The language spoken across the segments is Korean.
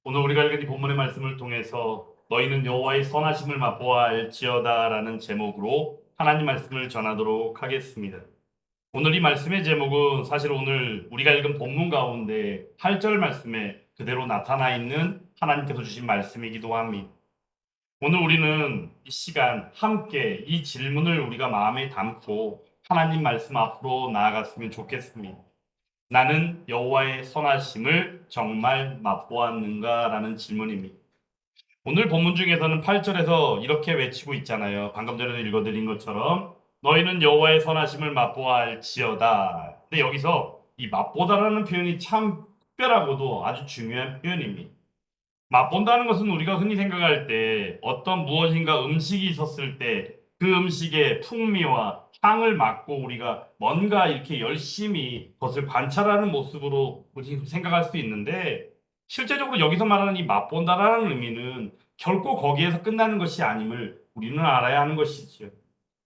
오늘 우리가 읽은 이 본문의 말씀을 통해서 너희는 여호와의 선하심을 맛보아 알지어다라는 제목으로 하나님 말씀을 전하도록 하겠습니다. 오늘 이 말씀의 제목은 사실 오늘 우리가 읽은 본문 가운데 8절 말씀에 그대로 나타나 있는 하나님께서 주신 말씀이기도 합니다. 오늘 우리는 이 시간 함께 이 질문을 우리가 마음에 담고 하나님 말씀 앞으로 나아갔으면 좋겠습니다. 나는 여호와의 선하심을 정말 맛보았는가라는 질문입니다. 오늘 본문 중에서는 8절에서 이렇게 외치고 있잖아요. 방금 전에도 읽어드린 것처럼 너희는 여호와의 선하심을 맛보아 알지어다. 근데 여기서 이 맛보다라는 표현이 참 특별하고도 아주 중요한 표현입니다. 맛본다는 것은 우리가 흔히 생각할 때 어떤 무엇인가 음식이 있었을 때 그 음식의 풍미와 향을 맡고 우리가 뭔가 이렇게 열심히 그것을 관찰하는 모습으로 우리 생각할 수 있는데 실제적으로 여기서 말하는 이 맛본다라는 의미는 결코 거기에서 끝나는 것이 아님을 우리는 알아야 하는 것이지요.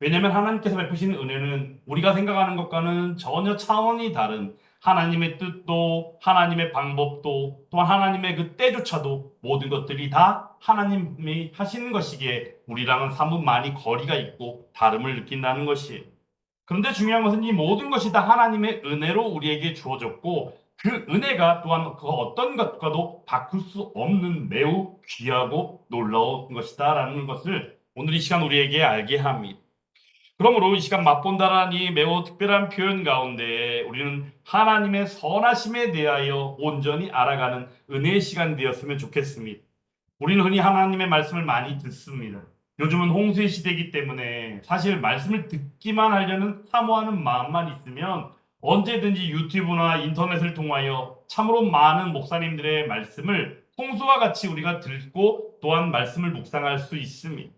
왜냐하면 하나님께서 베푸시는 은혜는 우리가 생각하는 것과는 전혀 차원이 다른 하나님의 뜻도 하나님의 방법도 또한 하나님의 그 때조차도 모든 것들이 다 하나님이 하시는 것이기에 우리랑은 사뭇 많이 거리가 있고 다름을 느낀다는 것이에요. 그런데 중요한 것은 이 모든 것이 다 하나님의 은혜로 우리에게 주어졌고 그 은혜가 또한 그 어떤 것과도 바꿀 수 없는 매우 귀하고 놀라운 것이다라는 것을 오늘 이 시간 우리에게 알게 합니다. 그러므로 이 시간 맛본다라는 이 매우 특별한 표현 가운데 우리는 하나님의 선하심에 대하여 온전히 알아가는 은혜의 시간 되었으면 좋겠습니다. 우리는 흔히 하나님의 말씀을 많이 듣습니다. 요즘은 홍수의 시대이기 때문에 사실 말씀을 듣기만 하려는 사모하는 마음만 있으면 언제든지 유튜브나 인터넷을 통하여 참으로 많은 목사님들의 말씀을 홍수와 같이 우리가 듣고 또한 말씀을 묵상할 수 있습니다.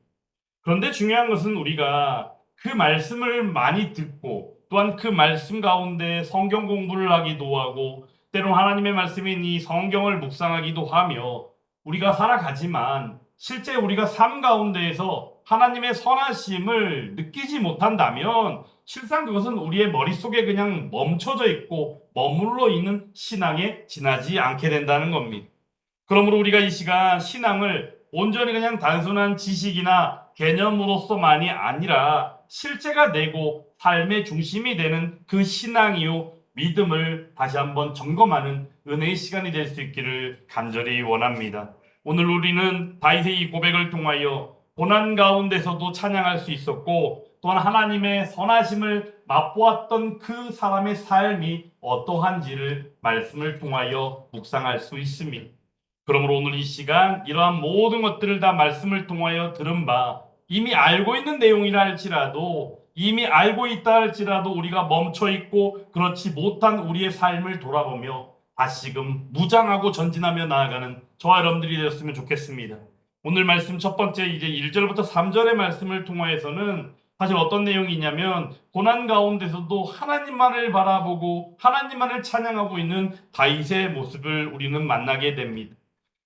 그런데 중요한 것은 우리가 그 말씀을 많이 듣고 또한 그 말씀 가운데 성경 공부를 하기도 하고 때론 하나님의 말씀인 이 성경을 묵상하기도 하며 우리가 살아가지만 실제 우리가 삶 가운데에서 하나님의 선하심을 느끼지 못한다면 실상 그것은 우리의 머릿속에 그냥 멈춰져 있고 머물러 있는 신앙에 지나지 않게 된다는 겁니다. 그러므로 우리가 이 시간 신앙을 온전히 그냥 단순한 지식이나 개념으로서만이 아니라 실제가 되고 삶의 중심이 되는 그 신앙이요 믿음을 다시 한번 점검하는 은혜의 시간이 될 수 있기를 간절히 원합니다. 오늘 우리는 다윗의 이 고백을 통하여 고난 가운데서도 찬양할 수 있었고 또한 하나님의 선하심을 맛보았던 그 사람의 삶이 어떠한지를 말씀을 통하여 묵상할 수 있습니다. 그러므로 오늘 이 시간 이러한 모든 것들을 다 말씀을 통하여 들은 바 이미 알고 있는 내용이라 할지라도 이미 알고 있다 할지라도 우리가 멈춰 있고 그렇지 못한 우리의 삶을 돌아보며 다시금 무장하고 전진하며 나아가는 저와 여러분들이 되었으면 좋겠습니다. 오늘 말씀 첫 번째 이제 1절부터 3절의 말씀을 통하여서는 사실 어떤 내용이냐면 고난 가운데서도 하나님만을 바라보고 하나님만을 찬양하고 있는 다윗의 모습을 우리는 만나게 됩니다.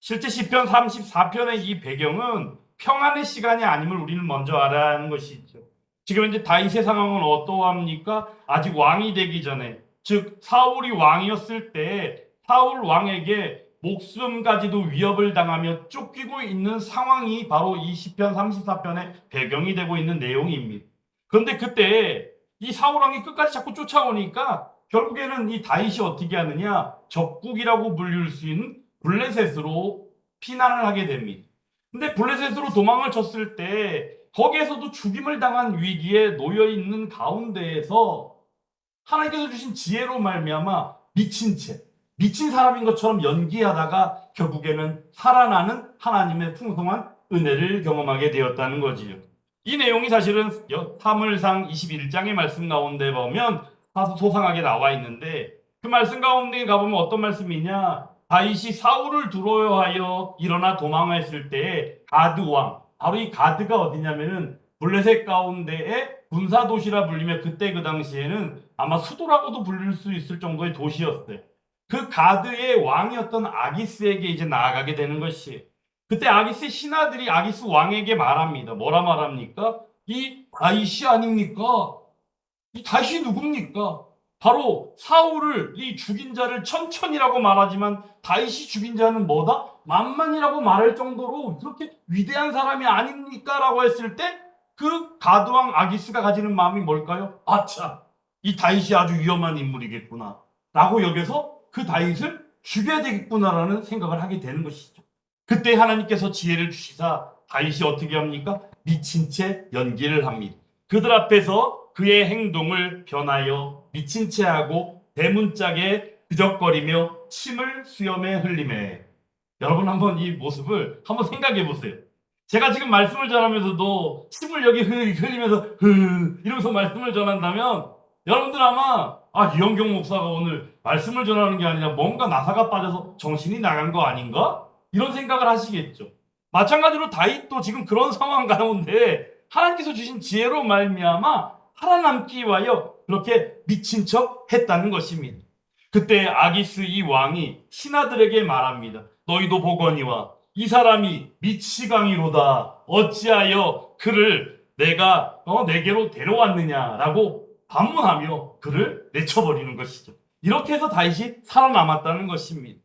실제 시편 34편의 이 배경은 평안의 시간이 아님을 우리는 먼저 알아야 하는 것이죠. 지금 현재 다윗의 상황은 어떠합니까? 아직 왕이 되기 전에, 즉 사울이 왕이었을 때 사울 왕에게 목숨까지도 위협을 당하며 쫓기고 있는 상황이 바로 이 시편 34편의 배경이 되고 있는 내용입니다. 그런데 그때 이 사울 왕이 끝까지 자꾸 쫓아오니까 결국에는 이 다윗이 어떻게 하느냐? 적국이라고 불릴 수 있는 블레셋으로 피난을 하게 됩니다. 근데 블레셋으로 도망을 쳤을 때 거기에서도 죽임을 당한 위기에 놓여 있는 가운데에서 하나님께서 주신 지혜로 말미암아 미친 사람인 것처럼 연기하다가 결국에는 살아나는 하나님의 풍성한 은혜를 경험하게 되었다는 거지요. 이 내용이 사실은 사무엘상 21장의 말씀 가운데 보면 다소 소상하게 나와 있는데 그 말씀 가운데 가보면 어떤 말씀이냐? 다윗이 사울을 두려워하여 일어나 도망했을 때 가드 왕, 바로 이 가드가 어디냐면은 블레셋 가운데의 군사 도시라 불리며 그때 그 당시에는 아마 수도라고도 불릴 수 있을 정도의 도시였어요. 그 가드의 왕이었던 아기스에게 이제 나아가게 되는 것이 그때 아기스의 신하들이 아기스 왕에게 말합니다. 뭐라 말합니까? 이 다윗이 아닙니까? 이 다윗이 누굽니까? 바로 사울을 이 죽인 자를 천천이라고 말하지만 다윗이 죽인 자는 뭐다? 만만이라고 말할 정도로 그렇게 위대한 사람이 아닙니까? 라고 했을 때 그 가드왕 아기스가 가지는 마음이 뭘까요? 아차, 이 다윗이 아주 위험한 인물이겠구나 라고 여겨서 그 다윗을 죽여야 되겠구나라는 생각을 하게 되는 것이죠. 그때 하나님께서 지혜를 주시사 다윗이 어떻게 합니까? 미친 채 연기를 합니다. 그들 앞에서 그의 행동을 변하여 미친 채 하고 대문짝에 그적거리며 침을 수염에 흘리매. 여러분 한번 이 모습을 한번 생각해 보세요. 제가 지금 말씀을 전하면서도 침을 여기 흘리면서 이러면서 말씀을 전한다면 여러분들 아마 유영경 목사가 오늘 말씀을 전하는 게 아니라 뭔가 나사가 빠져서 정신이 나간 거 아닌가? 이런 생각을 하시겠죠. 마찬가지로 다윗도 지금 그런 상황 가운데 하나님께서 주신 지혜로 말미암아 살아남기 위하여 그렇게 미친 척 했다는 것입니다. 그때 아기스 이 왕이 신하들에게 말합니다. 너희도 보거니와 이 사람이 미치광이로다. 어찌하여 그를 내가 내게로 데려왔느냐라고 반문하며 그를 내쳐버리는 것이죠. 이렇게 해서 다윗이 살아남았다는 것입니다.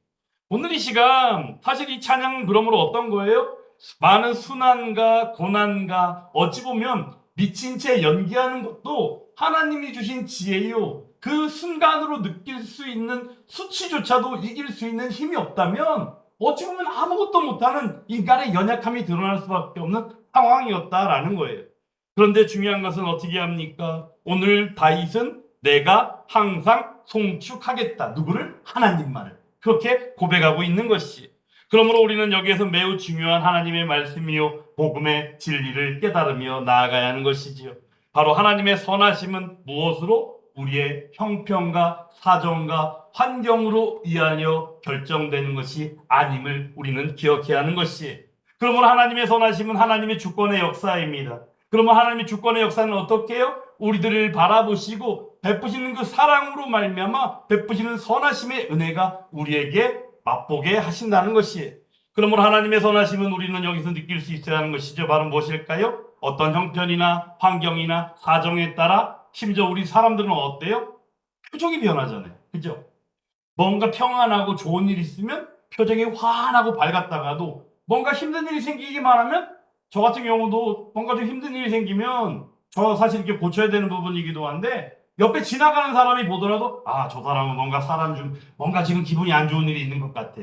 오늘 이 시간 사실 이 찬양은 그러므로 어떤 거예요? 많은 순환과 고난과 어찌 보면 미친 채 연기하는 것도 하나님이 주신 지혜요. 그 순간으로 느낄 수 있는 수치조차도 이길 수 있는 힘이 없다면 어찌 보면 아무것도 못하는 인간의 연약함이 드러날 수밖에 없는 상황이었다라는 거예요. 그런데 중요한 것은 어떻게 합니까? 오늘 다윗은 내가 항상 송축하겠다. 누구를? 하나님만을. 그렇게 고백하고 있는 것이. 그러므로 우리는 여기에서 매우 중요한 하나님의 말씀이요 복음의 진리를 깨달으며 나아가야 하는 것이지요. 바로 하나님의 선하심은 무엇으로? 우리의 형편과 사정과 환경으로 의하여 결정되는 것이 아님을 우리는 기억해야 하는 것이. 그러므로 하나님의 선하심은 하나님의 주권의 역사입니다. 그러면 하나님의 주권의 역사는 어떻게 해요? 우리들을 바라보시고 베푸시는 그 사랑으로 말미암아 베푸시는 선하심의 은혜가 우리에게 맛보게 하신다는 것이에요. 그러므로 하나님의 선하심은 우리는 여기서 느낄 수 있어야 하는 것이죠. 바로 무엇일까요? 어떤 형편이나 환경이나 사정에 따라 심지어 우리 사람들은 어때요? 표정이 변하잖아요. 그죠? 뭔가 평안하고 좋은 일이 있으면 표정이 환하고 밝았다가도 뭔가 힘든 일이 생기기만 하면 저 같은 경우도 뭔가 좀 힘든 일이 생기면 저 사실 이렇게 고쳐야 되는 부분이기도 한데 옆에 지나가는 사람이 보더라도 저 사람은 뭔가 사람 중 뭔가 지금 기분이 안 좋은 일이 있는 것 같아.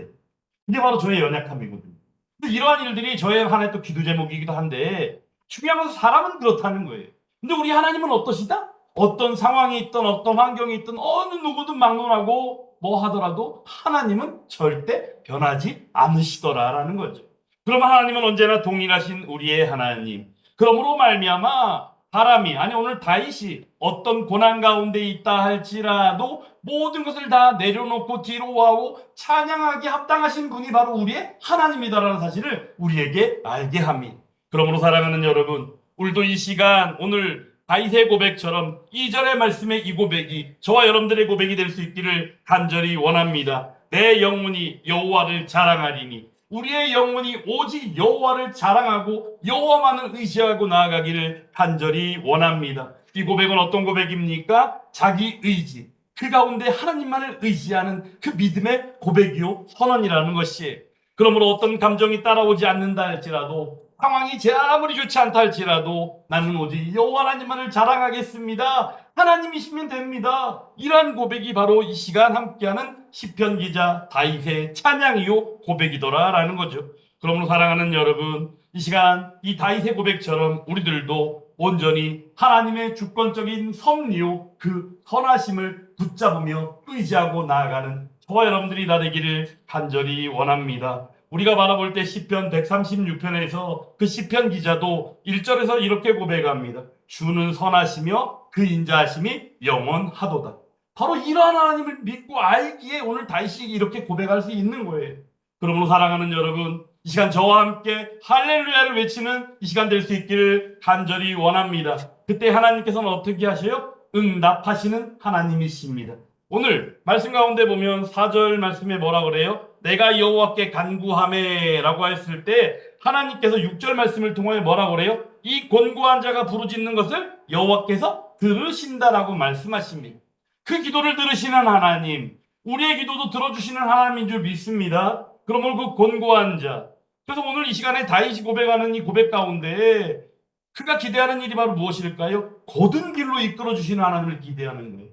이게 바로 저의 연약함이거든요. 근데 이러한 일들이 저의 하나의 또 기도 제목이기도 한데 중요한 것은 사람은 그렇다는 거예요. 근데 우리 하나님은 어떠시다? 어떤 상황이 있든 어떤 환경이 있든 어느 누구든 막론하고 뭐 하더라도 하나님은 절대 변하지 않으시더라라는 거죠. 그럼 하나님은 언제나 동일하신 우리의 하나님. 그러므로 말미암아 사람이 오늘 다윗이 어떤 고난 가운데 있다 할지라도 모든 것을 다 내려놓고 뒤로 하고 찬양하기 합당하신 분이 바로 우리의 하나님이다라는 사실을 우리에게 알게 합니다. 그러므로 사랑하는 여러분, 우리도 이 시간 오늘 다윗의 고백처럼 2절의 말씀의 이 고백이 저와 여러분들의 고백이 될 수 있기를 간절히 원합니다. 내 영혼이 여호와를 자랑하리니 우리의 영혼이 오직 여호와를 자랑하고 여호와만을 의지하고 나아가기를 간절히 원합니다. 이 고백은 어떤 고백입니까? 자기 의지, 그 가운데 하나님만을 의지하는 그 믿음의 고백이요 선언이라는 것이에요. 그러므로 어떤 감정이 따라오지 않는다 할지라도 상황이 제 아무리 좋지 않다 할지라도 나는 오직 여호와 하나님만을 자랑하겠습니다. 하나님이시면 됩니다. 이러한 고백이 바로 이 시간 함께하는 시편 기자 다윗의 찬양이요 고백이더라라는 거죠. 그러므로 사랑하는 여러분, 이 시간 이 다윗의 고백처럼 우리들도 온전히 하나님의 주권적인 섭리요 그 선하심을 붙잡으며 의지하고 나아가는 저와 여러분들이 다 되기를 간절히 원합니다. 우리가 바라볼 때 시편 136편에서 그 시편 기자도 1절에서 이렇게 고백합니다. 주는 선하시며 그 인자하심이 영원하도다. 바로 이러한 하나님을 믿고 알기에 오늘 다윗이 이렇게 고백할 수 있는 거예요. 그러므로 사랑하는 여러분, 이 시간 저와 함께 할렐루야를 외치는 이 시간 될 수 있기를 간절히 원합니다. 그때 하나님께서는 어떻게 하셔요? 응답하시는 하나님이십니다. 오늘 말씀 가운데 보면 4절 말씀에 뭐라 그래요? 내가 여호와께 간구하매 라고 했을 때 하나님께서 6절 말씀을 통해 뭐라 그래요? 이 곤고한 자가 부르짖는 것을 여호와께서 들으신다라고 말씀하십니다. 그 기도를 들으시는 하나님, 우리의 기도도 들어주시는 하나님인 줄 믿습니다. 그러므로 그 곤고한 자. 그래서 오늘 이 시간에 다윗이 고백하는 이 고백 가운데 그가 기대하는 일이 바로 무엇일까요? 곧은 길로 이끌어 주시는 하나님을 기대하는 거예요.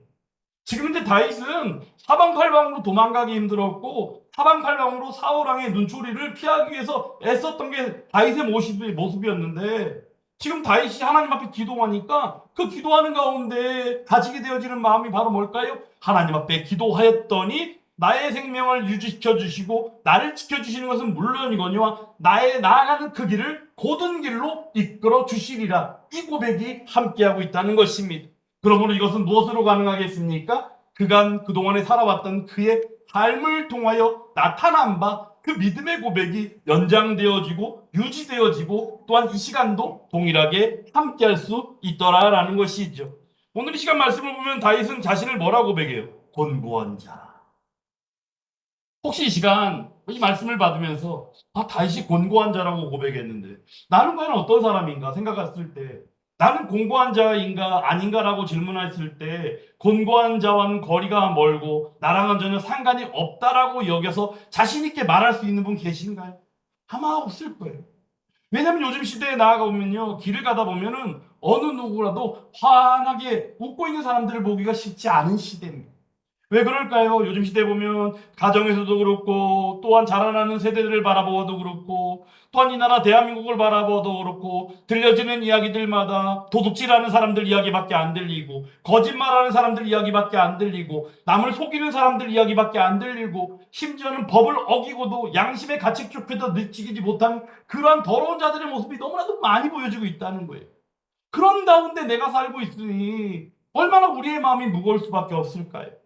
지금 이제 다윗은 사방팔방으로 도망가기 힘들었고 사방팔방으로 사울왕의 눈초리를 피하기 위해서 애썼던 게 다윗의 모습이었는데 지금 다윗이 하나님 앞에 기도하니까 그 기도하는 가운데 가지게 되어지는 마음이 바로 뭘까요? 하나님 앞에 기도하였더니 나의 생명을 유지시켜 주시고 나를 지켜주시는 것은 물론이거니와 나의 나아가는 그 길을 곧은 길로 이끌어 주시리라. 이 고백이 함께하고 있다는 것입니다. 그러므로 이것은 무엇으로 가능하겠습니까? 그동안에 살아왔던 그의 삶을 통하여 나타난 바 그 믿음의 고백이 연장되어지고 유지되어지고 또한 이 시간도 동일하게 함께할 수 있더라라는 것이죠. 오늘 이 시간 말씀을 보면 다윗은 자신을 뭐라고 고백해요? 곤고한 자. 혹시 이 시간 이 말씀을 받으면서 다윗이 곤고한 자라고 고백했는데 나는 과연 어떤 사람인가 생각했을 때 나는 곤고한 자인가 아닌가라고 질문했을 때 곤고한 자와는 거리가 멀고 나랑은 전혀 상관이 없다라고 여겨서 자신 있게 말할 수 있는 분 계신가요? 아마 없을 거예요. 왜냐하면 요즘 시대에 나아가 보면요, 길을 가다 보면은 어느 누구라도 환하게 웃고 있는 사람들을 보기가 쉽지 않은 시대입니다. 왜 그럴까요? 요즘 시대에 보면 가정에서도 그렇고 또한 자라나는 세대들을 바라보아도 그렇고 또한 이 나라 대한민국을 바라보아도 그렇고 들려지는 이야기들마다 도둑질하는 사람들 이야기밖에 안 들리고 거짓말하는 사람들 이야기밖에 안 들리고 남을 속이는 사람들 이야기밖에 안 들리고 심지어는 법을 어기고도 양심의 가책 좁혀도 느끼지 못한 그러한 더러운 자들의 모습이 너무나도 많이 보여지고 있다는 거예요. 그런 가운데 내가 살고 있으니 얼마나 우리의 마음이 무거울 수밖에 없을까요?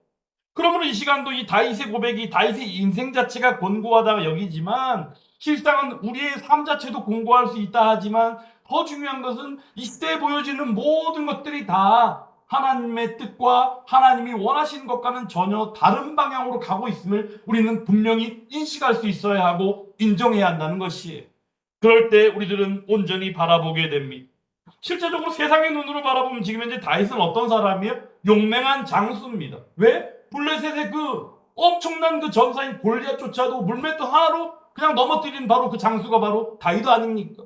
그러므로 이 시간도 이 다윗의 고백이 다윗의 인생 자체가 곤고하다 여기지만 실상은 우리의 삶 자체도 곤고할 수 있다 하지만 더 중요한 것은 이 시대에 보여지는 모든 것들이 다 하나님의 뜻과 하나님이 원하시는 것과는 전혀 다른 방향으로 가고 있음을 우리는 분명히 인식할 수 있어야 하고 인정해야 한다는 것이에요. 그럴 때 우리들은 온전히 바라보게 됩니다. 실제적으로 세상의 눈으로 바라보면 지금 현재 다윗은 어떤 사람이에요? 용맹한 장수입니다. 왜? 블레셋의 그 엄청난 그 전사인 골리앗조차도 물맷돌 하나로 그냥 넘어뜨린 바로 그 장수가 바로 다윗 아닙니까?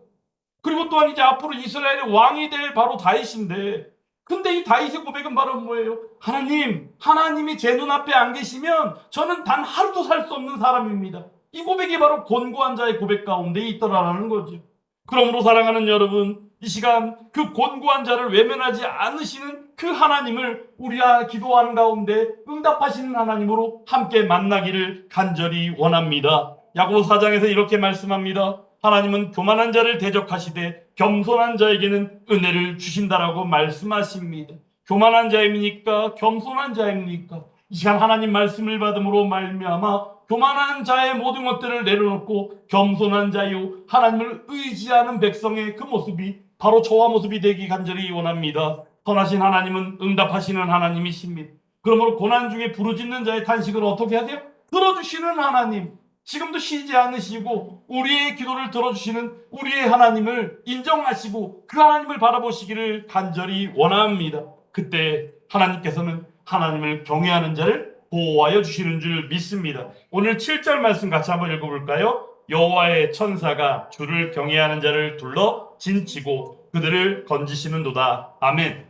그리고 또한 이제 앞으로 이스라엘의 왕이 될 바로 다윗인데 근데 이 다윗의 고백은 바로 뭐예요? 하나님이 제 눈앞에 안 계시면 저는 단 하루도 살 수 없는 사람입니다. 이 고백이 바로 곤고한 자의 고백 가운데 있더라라는 거죠. 그러므로 사랑하는 여러분, 이 시간 그 곤고한 자를 외면하지 않으시는 그 하나님을 우리가 기도하는 가운데 응답하시는 하나님으로 함께 만나기를 간절히 원합니다. 야고보 4장에서 이렇게 말씀합니다. 하나님은 교만한 자를 대적하시되 겸손한 자에게는 은혜를 주신다라고 말씀하십니다. 교만한 자입니까? 겸손한 자입니까? 이 시간 하나님 말씀을 받음으로 말미암아 교만한 자의 모든 것들을 내려놓고 겸손한 자요 하나님을 의지하는 백성의 그 모습이 바로 저와 모습이 되기 간절히 원합니다. 선하신 하나님은 응답하시는 하나님이십니다. 그러므로 고난 중에 부르짖는 자의 탄식을 어떻게 하세요? 들어주시는 하나님, 지금도 쉬지 않으시고 우리의 기도를 들어주시는 우리의 하나님을 인정하시고 그 하나님을 바라보시기를 간절히 원합니다. 그때 하나님께서는 하나님을 경외하는 자를 보호하여 주시는 줄 믿습니다. 오늘 7절 말씀 같이 한번 읽어볼까요? 여호와의 천사가 주를 경외하는 자를 둘러 진치고 그들을 건지시는도다. 아멘.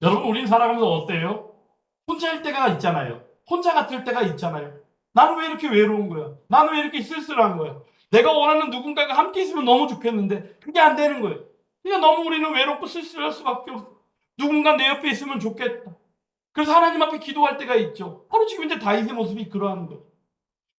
여러분, 우린 살아가면서 어때요? 혼자일 때가 있잖아요. 혼자 같을 때가 있잖아요. 나는 왜 이렇게 외로운 거야? 나는 왜 이렇게 쓸쓸한 거야? 내가 원하는 누군가가 함께 있으면 너무 좋겠는데 그게 안 되는 거예요. 그러니까 너무 우리는 외롭고 쓸쓸할 수밖에 없어. 누군가 내 옆에 있으면 좋겠다. 그래서 하나님 앞에 기도할 때가 있죠. 바로 지금 이제 다윗의 모습이 그러한 거예요.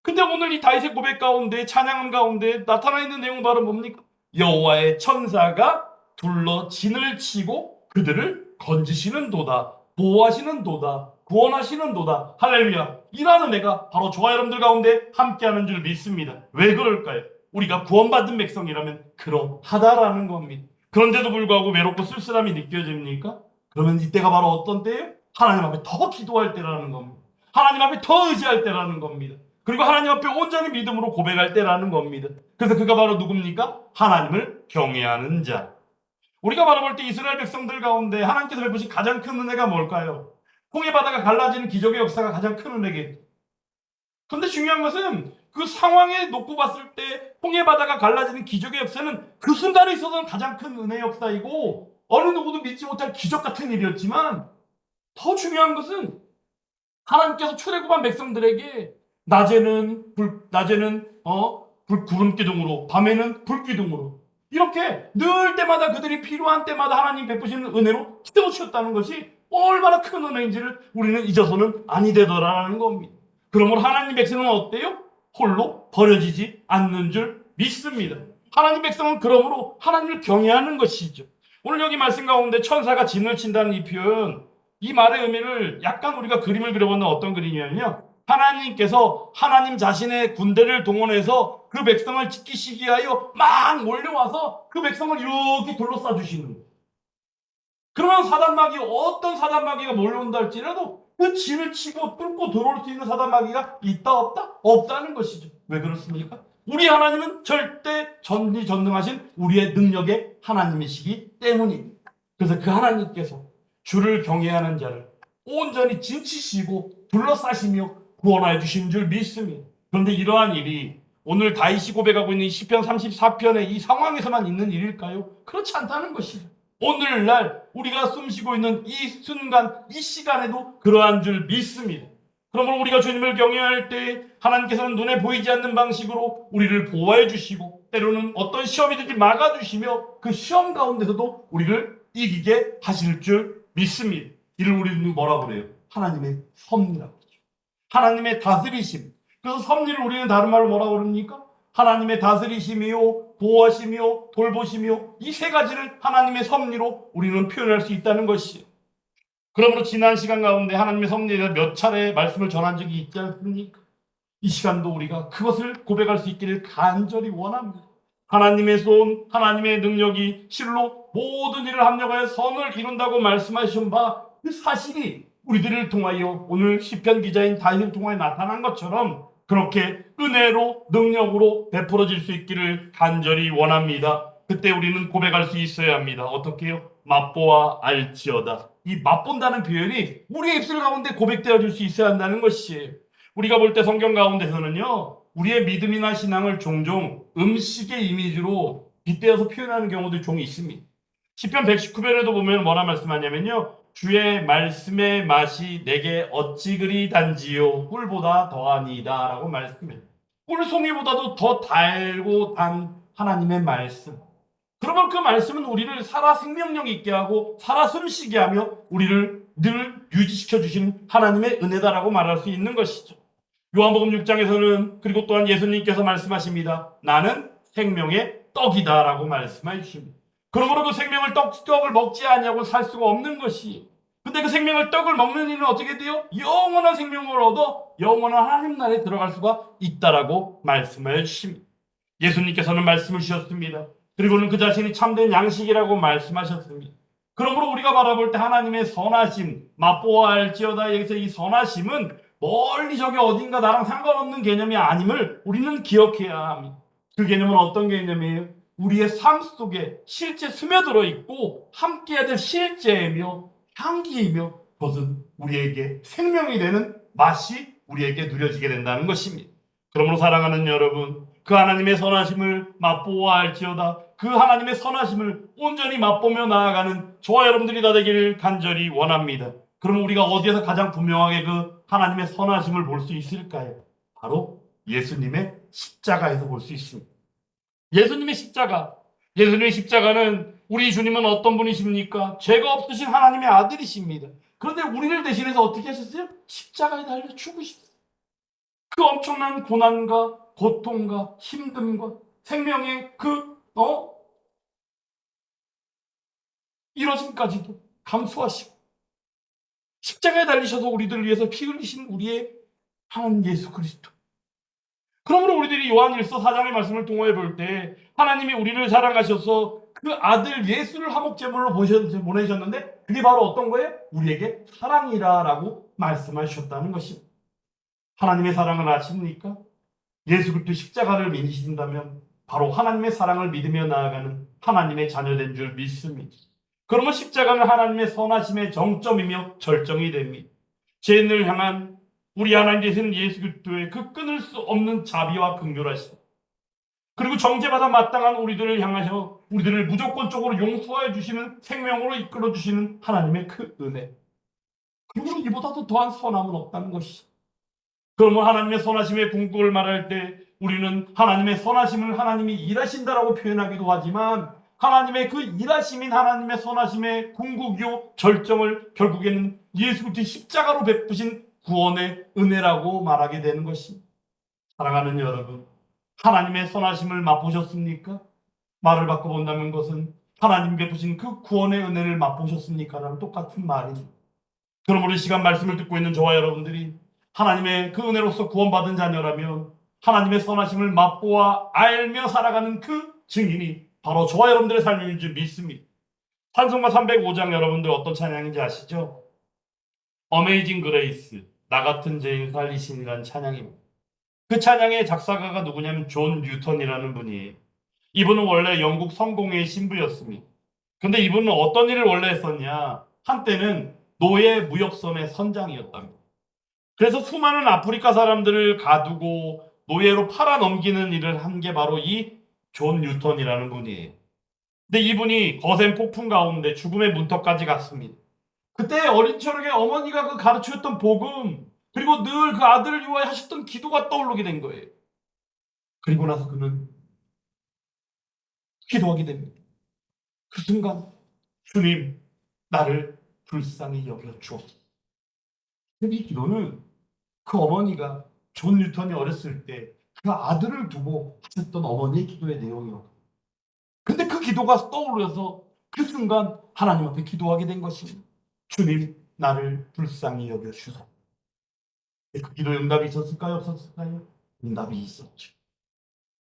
근데 오늘 이 다윗의 고백 가운데 찬양음 가운데 나타나 있는 내용은 바로 뭡니까? 여호와의 천사가 둘러 진을 치고 그들을 건지시는 도다. 보호하시는 도다. 구원하시는 도다. 할렐루야. 이라는 애가 바로 저와 여러분들 가운데 함께하는 줄 믿습니다. 왜 그럴까요? 우리가 구원받은 백성이라면 그러하다라는 겁니다. 그런데도 불구하고 외롭고 쓸쓸함이 느껴집니까? 그러면 이때가 바로 어떤 때예요? 하나님 앞에 더 기도할 때라는 겁니다. 하나님 앞에 더 의지할 때라는 겁니다. 그리고 하나님 앞에 온전히 믿음으로 고백할 때라는 겁니다. 그래서 그가 바로 누굽니까? 하나님을 경외하는 자. 우리가 바라볼 때 이스라엘 백성들 가운데 하나님께서 베푸신 가장 큰 은혜가 뭘까요? 홍해 바다가 갈라지는 기적의 역사가 가장 큰 은혜겠죠. 그런데 중요한 것은 그 상황에 놓고 봤을 때 홍해 바다가 갈라지는 기적의 역사는 그 순간에 있어서는 가장 큰 은혜의 역사이고 어느 누구도 믿지 못할 기적 같은 일이었지만 더 중요한 것은 하나님께서 출애굽한 백성들에게 낮에는 구름 기둥으로, 밤에는 불 기둥으로 이렇게 늘 때마다 그들이 필요한 때마다 하나님 베푸시는 은혜로 채워주셨다는 것이 얼마나 큰 은혜인지를 우리는 잊어서는 아니 되더라라는 겁니다. 그러므로 하나님 백성은 어때요? 홀로 버려지지 않는 줄 믿습니다. 하나님 백성은 그러므로 하나님을 경외하는 것이죠. 오늘 여기 말씀 가운데 천사가 진을 친다는 이 표현, 이 말의 의미를 약간 우리가 그림을 그려보면 어떤 그림이냐면요, 하나님께서 하나님 자신의 군대를 동원해서 그 백성을 지키시기 위하여 막 몰려와서 그 백성을 이렇게 둘러싸 주시는 거예요. 그러면 어떤 사단마귀가 몰려온다 할지라도 그 진을 치고 뚫고 들어올 수 있는 사단마귀가 있다 없다? 없다는 것이죠. 왜 그렇습니까? 우리 하나님은 절대 전지전능하신 우리의 능력의 하나님이시기 때문입니다. 그래서 그 하나님께서 주를 경외하는 자를 온전히 진치시고 둘러싸시며 구원하여 주신 줄 믿습니다. 그런데 이러한 일이 오늘 다윗이 고백하고 있는 시편 34편의 이 상황에서만 있는 일일까요? 그렇지 않다는 것이죠. 오늘날 우리가 숨쉬고 있는 이 순간, 이 시간에도 그러한 줄 믿습니다. 그러므로 우리가 주님을 경외할 때 하나님께서는 눈에 보이지 않는 방식으로 우리를 보호해 주시고 때로는 어떤 시험이든지 막아주시며 그 시험 가운데서도 우리를 이기게 하실 줄 믿습니다. 이를 우리는 뭐라고 그래요? 하나님의 섭리라고 그러죠. 하나님의 다스리심. 그래서 섭리를 우리는 다른 말로 뭐라고 그럽니까? 하나님의 다스리심이요, 보호하시며 돌보시며 이 세 가지를 하나님의 섭리로 우리는 표현할 수 있다는 것이에요. 그러므로 지난 시간 가운데 하나님의 섭리에 대해서 몇 차례 말씀을 전한 적이 있지 않습니까? 이 시간도 우리가 그것을 고백할 수 있기를 간절히 원합니다. 하나님의 손, 하나님의 능력이 실로 모든 일을 합력하여 선을 이룬다고 말씀하신 바 그 사실이 우리들을 통하여 오늘 시편 기자인 다윗을 통하여 나타난 것처럼 그렇게 은혜로 능력으로 베풀어질 수 있기를 간절히 원합니다. 그때 우리는 고백할 수 있어야 합니다. 어떻게요? 맛보아 알지어다. 이 맛본다는 표현이 우리의 입술 가운데 고백되어질 수 있어야 한다는 것이에요. 우리가 볼 때 성경 가운데서는요, 우리의 믿음이나 신앙을 종종 음식의 이미지로 빗대어서 표현하는 경우도 종이 있습니다. 시편 119편에도 보면 뭐라 말씀하냐면요, 주의 말씀의 맛이 내게 어찌 그리 단지요 꿀보다 더하니이다 라고 말씀해요. 꿀송이보다도 더 달고 단 하나님의 말씀. 그러면 그 말씀은 우리를 살아 생명력 있게 하고 살아 숨쉬게 하며 우리를 늘 유지시켜 주신 하나님의 은혜다라고 말할 수 있는 것이죠. 요한복음 6장에서는 그리고 또한 예수님께서 말씀하십니다. 나는 생명의 떡이다 라고 말씀해 주십니다. 그러므로 그 생명을 떡을 먹지 아니하고 살 수가 없는 것이, 근데 그 생명을 떡을 먹는 이는 어떻게 돼요? 영원한 생명을 얻어 영원한 하나님 나라에 들어갈 수가 있다라고 말씀해 주십니다. 예수님께서는 말씀을 주셨습니다. 그리고는 그 자신이 참된 양식이라고 말씀하셨습니다. 그러므로 우리가 바라볼 때 하나님의 선하심, 맛보아 알지어다, 여기서 이 선하심은 멀리 저기 어딘가 나랑 상관없는 개념이 아님을 우리는 기억해야 합니다. 그 개념은 어떤 개념이에요? 우리의 삶 속에 실제 스며들어 있고 함께해야 될 실제이며 향기이며 그것은 우리에게 생명이 되는 맛이 우리에게 누려지게 된다는 것입니다. 그러므로 사랑하는 여러분, 그 하나님의 선하심을 맛보아 알지어다, 그 하나님의 선하심을 온전히 맛보며 나아가는 저와 여러분들이 다 되기를 간절히 원합니다. 그럼 우리가 어디에서 가장 분명하게 그 하나님의 선하심을 볼 수 있을까요? 바로 예수님의 십자가에서 볼 수 있습니다. 예수님의 십자가는 우리 주님은 어떤 분이십니까? 죄가 없으신 하나님의 아들이십니다. 그런데 우리를 대신해서 어떻게 하셨어요? 십자가에 달려 죽으셨어요. 그 엄청난 고난과 고통과 힘듦과 생명의 이뤄짐까지도 감수하시고 십자가에 달리셔서 우리들을 위해서 피 흘리신 우리의 하나님 예수 그리스도. 그러므로 우리들이 요한일서 4장의 말씀을 통해 볼 때 하나님이 우리를 사랑하셔서 그 아들 예수를 화목제물로 보내셨는데 그게 바로 어떤 거예요? 우리에게 사랑이라라고 말씀하셨다는 것입니다. 하나님의 사랑을 아십니까? 예수 그리스도 십자가를 믿으신다면 바로 하나님의 사랑을 믿으며 나아가는 하나님의 자녀된 줄 믿습니다. 그러면 십자가는 하나님의 선하심의 정점이며 절정이 됩니다. 죄인을 향한 우리 하나님 되신 예수 그리스도의 그 끊을 수 없는 자비와 긍휼하심, 그리고 정죄받아 마땅한 우리들을 향하여 우리들을 무조건적으로 용서해 주시는, 생명으로 이끌어 주시는 하나님의 그 은혜, 그리고 이보다도 더한 선함은 없다는 것이. 그러면 하나님의 선하심의 궁극을 말할 때 우리는 하나님의 선하심을 하나님이 일하신다라고 표현하기도 하지만, 하나님의 그 일하심인 하나님의 선하심의 궁극이요 절정을 결국에는 예수 그리스도의 십자가로 베푸신 구원의 은혜라고 말하게 되는 것입니다. 사랑하는 여러분, 하나님의 선하심을 맛보셨습니까? 말을 바꿔본다면 그것은 하나님 베푸신 그 구원의 은혜를 맛보셨습니까? 라는 똑같은 말입니다. 그러므로 이 시간 말씀을 듣고 있는 저와 여러분들이 하나님의 그 은혜로서 구원받은 자녀라면 하나님의 선하심을 맛보아 알며 살아가는 그 증인이 바로 저와 여러분들의 삶인 줄 믿습니다. 찬송가 305장 여러분들 어떤 찬양인지 아시죠? 어메이징 그레이스, 나 같은 죄인 살리신이라는 찬양입니다. 그 찬양의 작사가가 누구냐면 존 뉴턴이라는 분이에요. 이분은 원래 영국 성공회의 신부였습니다. 근데 이분은 어떤 일을 원래 했었냐? 한때는 노예 무역선의 선장이었답니다. 그래서 수많은 아프리카 사람들을 가두고 노예로 팔아 넘기는 일을 한 게 바로 이 존 뉴턴이라는 분이에요. 근데 이분이 거센 폭풍 가운데 죽음의 문턱까지 갔습니다. 그때 어린 철학에 어머니가 그 가르쳤던 복음, 그리고 늘 그 아들을 위하여 하셨던 기도가 떠오르게 된 거예요. 그리고 나서 그는 기도하게 됩니다. 그 순간 주님, 나를 불쌍히 여겨 주옵소서. 이 기도는 그 어머니가 존 뉴턴이 어렸을 때 그 아들을 두고 하셨던 어머니의 기도의 내용이었고, 근데 그 기도가 떠오르서 그 순간 하나님 앞에 기도하게 된 것입니다. 주님, 나를 불쌍히 여겨 주소서. 그 기도에 응답이 있었을까요? 없었을까요? 응답이 있었죠.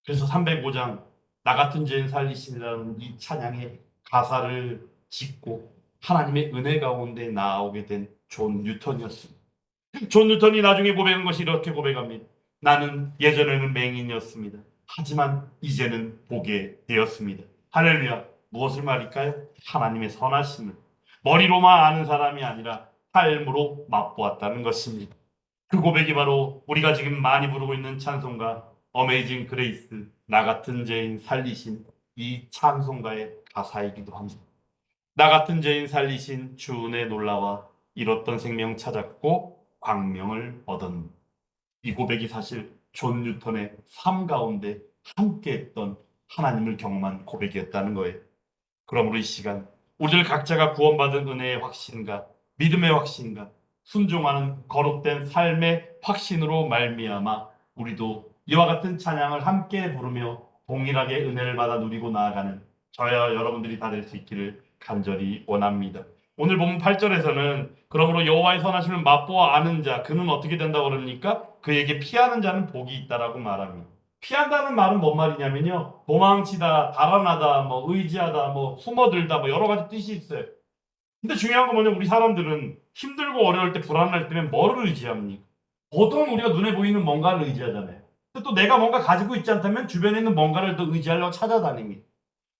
그래서 305장 나 같은 죄인 살리시니라는 이 찬양의 가사를 짓고 하나님의 은혜 가운데 나오게 된 존 뉴턴이었습니다. 존 뉴턴이 나중에 고백한 것이 이렇게 고백합니다. 나는 예전에는 맹인이었습니다. 하지만 이제는 보게 되었습니다. 할렐루야. 무엇을 말일까요? 하나님의 선하심을 머리로만 아는 사람이 아니라 삶으로 맛보았다는 것입니다. 그 고백이 바로 우리가 지금 많이 부르고 있는 찬송가 어메이징 그레이스, 나 같은 죄인 살리신 이 찬송가의 가사이기도 합니다. 나 같은 죄인 살리신 주 은혜 놀라와 잃었던 생명 찾았고 광명을 얻은, 이 고백이 사실 존 뉴턴의 삶 가운데 함께했던 하나님을 경험한 고백이었다는 거예요. 그러므로 이 시간 우리들 각자가 구원받은 은혜의 확신과 믿음의 확신과 순종하는 거룩된 삶의 확신으로 말미암아 우리도 이와 같은 찬양을 함께 부르며 동일하게 은혜를 받아 누리고 나아가는 저와 여러분들이 다 될 수 있기를 간절히 원합니다. 오늘 보면 8절에서는 그러므로 여호와의 선하심을 맛보아 아는 자 그는 어떻게 된다고 그러니까 그에게 피하는 자는 복이 있다라고 말합니다. 피한다는 말은 뭔 말이냐면요, 도망치다, 달아나다, 뭐 의지하다, 뭐 숨어들다, 뭐 여러 가지 뜻이 있어요. 근데 중요한 건 뭐냐면 우리 사람들은 힘들고 어려울 때, 불안할 때면 뭐를 의지합니까? 보통 우리가 눈에 보이는 뭔가를 의지하잖아요. 근데 또 내가 뭔가 가지고 있지 않다면 주변에 있는 뭔가를 더 의지하려고 찾아다닙니다.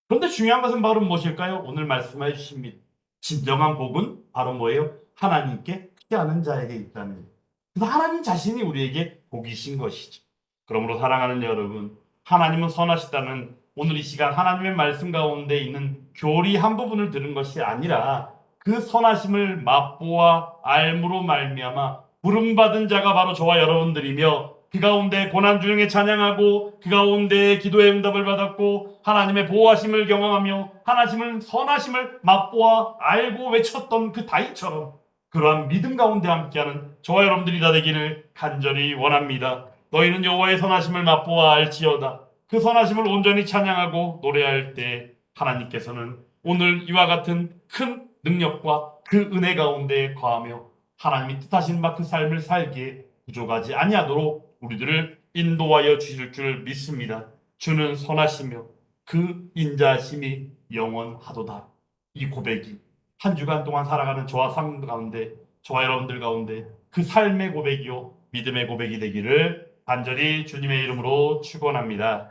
그런데 중요한 것은 바로 무엇일까요? 오늘 말씀해 주십니다. 진정한 복은 바로 뭐예요? 하나님께 피하는 자에게 있다는 거예요. 그래서 하나님 자신이 우리에게 복이신 것이죠. 그러므로 사랑하는 여러분, 하나님은 선하시다는 오늘 이 시간 하나님의 말씀 가운데 있는 교리 한 부분을 들은 것이 아니라 그 선하심을 맛보아 알므로 말미암아 부름받은 자가 바로 저와 여러분들이며, 그 가운데 고난 중에 찬양하고 그 가운데 기도의 응답을 받았고 하나님의 보호하심을 경험하며 하나님을 선하심을 맛보아 알고 외쳤던 그 다윗처럼 그러한 믿음 가운데 함께하는 저와 여러분들이 다 되기를 간절히 원합니다. 너희는 여호와의 선하심을 맛보아 알지어다. 그 선하심을 온전히 찬양하고 노래할 때 하나님께서는 오늘 이와 같은 큰 능력과 그 은혜 가운데 거하며 하나님이 뜻하신 바 그 삶을 살기에 부족하지 아니하도록 우리들을 인도하여 주실 줄 믿습니다. 주는 선하시며 그 인자하심이 영원하도다. 이 고백이 한 주간 동안 살아가는 저와 삶 가운데, 저와 여러분들 가운데 그 삶의 고백이요 믿음의 고백이 되기를 간절히 주님의 이름으로 축원합니다.